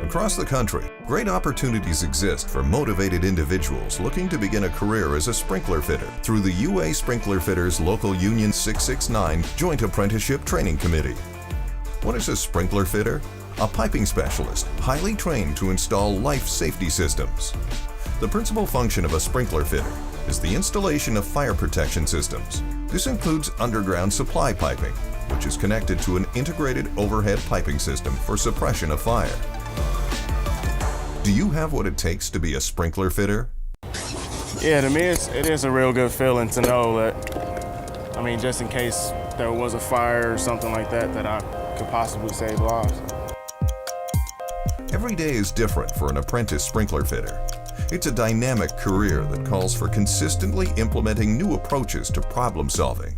Across the country, great opportunities exist for motivated individuals looking to begin a career as a sprinkler fitter through the UA Sprinkler Fitters Local Union 669 Joint Apprenticeship Training Committee. What is a sprinkler fitter? A piping specialist, highly trained to install life safety systems. The principal function of a sprinkler fitter is the installation of fire protection systems. This includes underground supply piping, which is connected to an integrated overhead piping system for suppression of fire. Do you have what it takes to be a sprinkler fitter? Yeah, to me it is a real good feeling to know that, just in case there was a fire or something like that, that I could possibly save lives. Every day is different for an apprentice sprinkler fitter. It's a dynamic career that calls for consistently implementing new approaches to problem solving.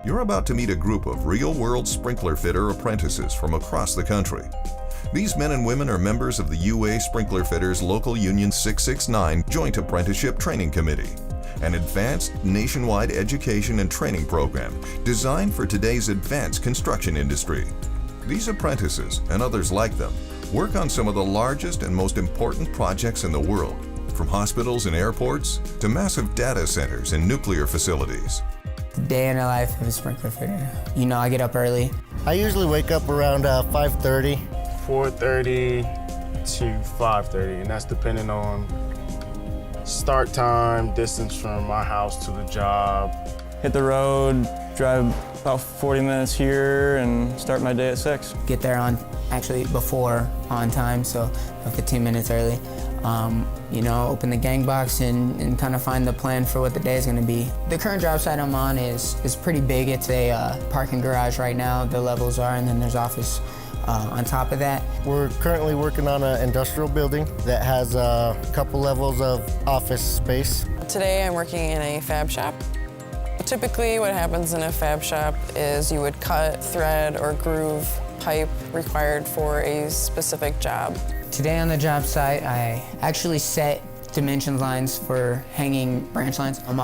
You're about to meet a group of real-world sprinkler fitter apprentices from across the country. These men and women are members of the UA Sprinkler Fitters Local Union 669 Joint Apprenticeship Training Committee, an advanced nationwide education and training program designed for today's advanced construction industry. These apprentices, and others like them, work on some of the largest and most important projects in the world, from hospitals and airports to massive data centers and nuclear facilities. The day in the life of a sprinkler fitter. I get up early. I usually wake up around 5:30. 4:30 to 5:30, and that's depending on start time, distance from my house to the job. Hit the road, drive about 40 minutes here, and start my day at 6. Get there before on time, so 15 minutes early. Open the gang box and kind of find the plan for what the day is going to be. The current job site I'm on is pretty big. It's a parking garage right now, the levels are, and then there's office on top of that. We're currently working on an industrial building that has a couple levels of office space. Today I'm working in a fab shop. Typically what happens in a fab shop is you would cut, thread, or groove pipe required for a specific job. Today on the job site, I actually set dimension lines for hanging branch lines. I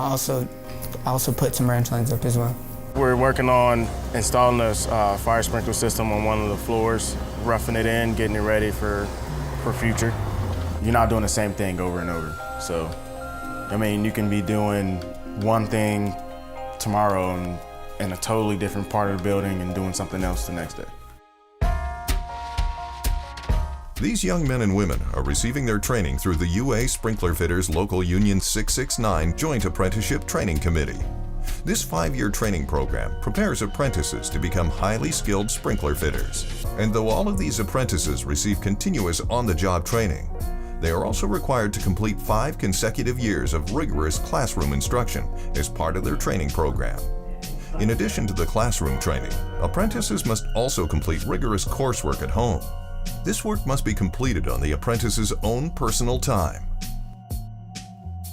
also put some branch lines up as well. We're working on installing this fire sprinkler system on one of the floors, roughing it in, getting it ready for future. You're not doing the same thing over and over. So, you can be doing one thing tomorrow and in a totally different part of the building and doing something else the next day. These young men and women are receiving their training through the UA Sprinkler Fitters Local Union 669 Joint Apprenticeship Training Committee. This 5-year training program prepares apprentices to become highly skilled sprinkler fitters. And though all of these apprentices receive continuous on-the-job training, they are also required to complete 5 consecutive years of rigorous classroom instruction as part of their training program. In addition to the classroom training, apprentices must also complete rigorous coursework at home. This work must be completed on the apprentice's own personal time.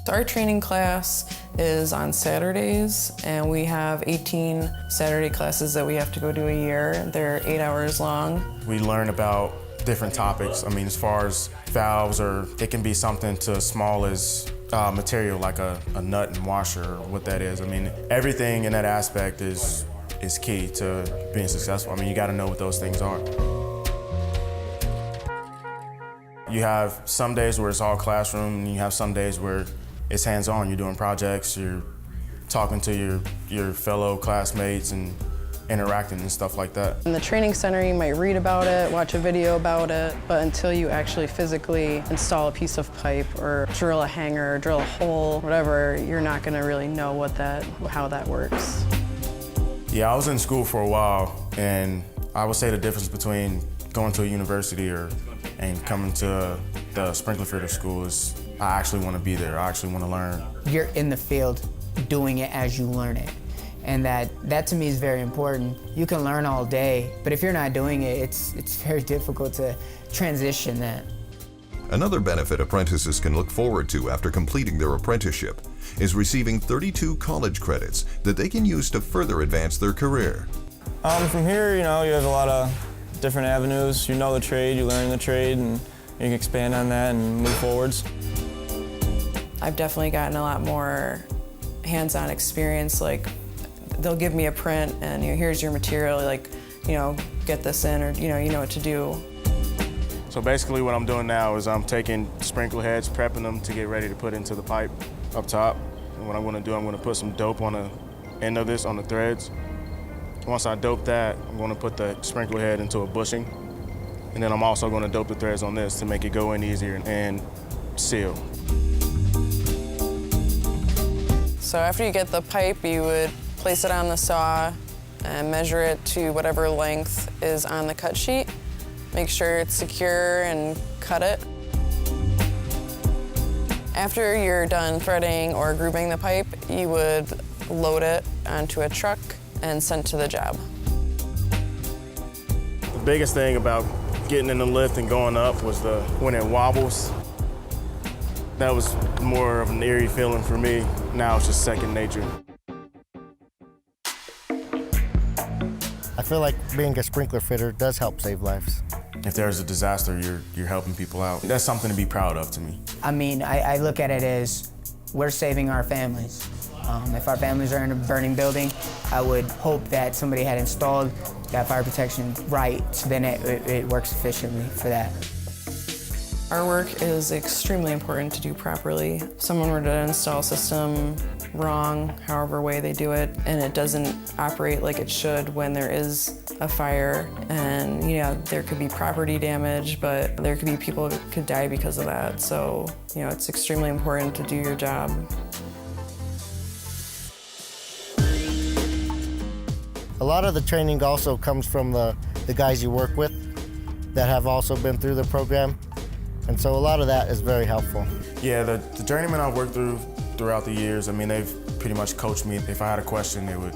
Our training class is on Saturdays, and we have 18 Saturday classes that we have to go to a year. They're 8 hours long. We learn about different topics. As far as valves, or it can be something to as small as material like a nut and washer, or what that is. Everything in that aspect is key to being successful. You got to know what those things are. You have some days where it's all classroom, and you have some days where it's hands-on. You're doing projects, you're talking to your fellow classmates and interacting and stuff like that. In the training center, you might read about it, watch a video about it, but until you actually physically install a piece of pipe or drill a hanger, or drill a hole, whatever, you're not gonna really know how that works. Yeah, I was in school for a while, and I would say the difference between going to a university and coming to the sprinkler fitter school is I actually want to be there. I actually want to learn. You're in the field doing it as you learn it. And that to me is very important. You can learn all day, but if you're not doing it, it's very difficult to transition that. Another benefit apprentices can look forward to after completing their apprenticeship is receiving 32 college credits that they can use to further advance their career. From here, you have a lot of different avenues. You know the trade, you learn the trade, and you can expand on that and move forwards. I've definitely gotten a lot more hands-on experience. Like, They'll give me a print and here's your material, like, get this in, or you know what to do. So basically what I'm doing now is I'm taking sprinkler heads, prepping them to get ready to put into the pipe up top. And what I'm gonna do, I'm gonna put some dope on the end of this, on the threads. Once I dope that, I'm gonna put the sprinkler head into a bushing. And then I'm also gonna dope the threads on this to make it go in easier and seal. So after you get the pipe, you would place it on the saw and measure it to whatever length is on the cut sheet. Make sure it's secure and cut it. After you're done threading or grooving the pipe, you would load it onto a truck and send to the job. The biggest thing about getting in the lift and going up was when it wobbles. That was more of an eerie feeling for me. Now it's just second nature. I feel like being a sprinkler fitter does help save lives. If there's a disaster, you're helping people out. That's something to be proud of to me. I mean, I look at it as we're saving our families. If our families are in a burning building, I would hope that somebody had installed that fire protection right, so then it works efficiently for that. Our work is extremely important to do properly. If someone were to install a system wrong, however way they do it, and it doesn't operate like it should when there is a fire, and there could be property damage, but there could be people that could die because of that. So, it's extremely important to do your job. A lot of the training also comes from the guys you work with that have also been through the program. And so a lot of that is very helpful. Yeah, the journeymen I've worked throughout the years, I mean, they've pretty much coached me. If I had a question, they would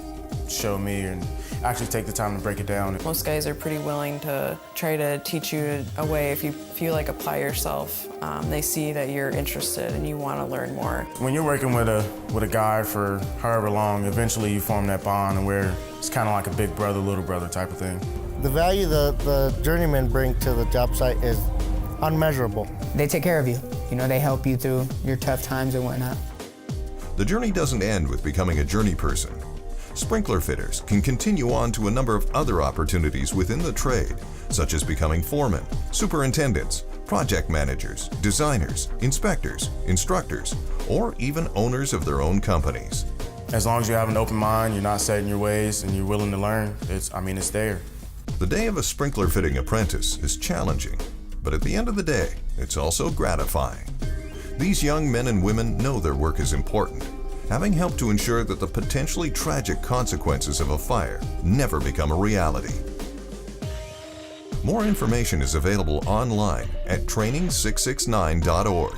show me and actually take the time to break it down. Most guys are pretty willing to try to teach you a way if you like apply yourself. They see that you're interested and you want to learn more. When you're working with a guy for however long, eventually you form that bond and where it's kind of like a big brother, little brother type of thing. The value the journeymen bring to the job site is unmeasurable. They take care of you. They help you through your tough times and whatnot. The journey doesn't end with becoming a journey person. Sprinkler fitters can continue on to a number of other opportunities within the trade, such as becoming foremen, superintendents, project managers, designers, inspectors, instructors, or even owners of their own companies. As long as you have an open mind, you're not set in your ways, and you're willing to learn, it's there. The day of a sprinkler fitting apprentice is challenging, but at the end of the day, it's also gratifying. These young men and women know their work is important, having helped to ensure that the potentially tragic consequences of a fire never become a reality. More information is available online at training669.org.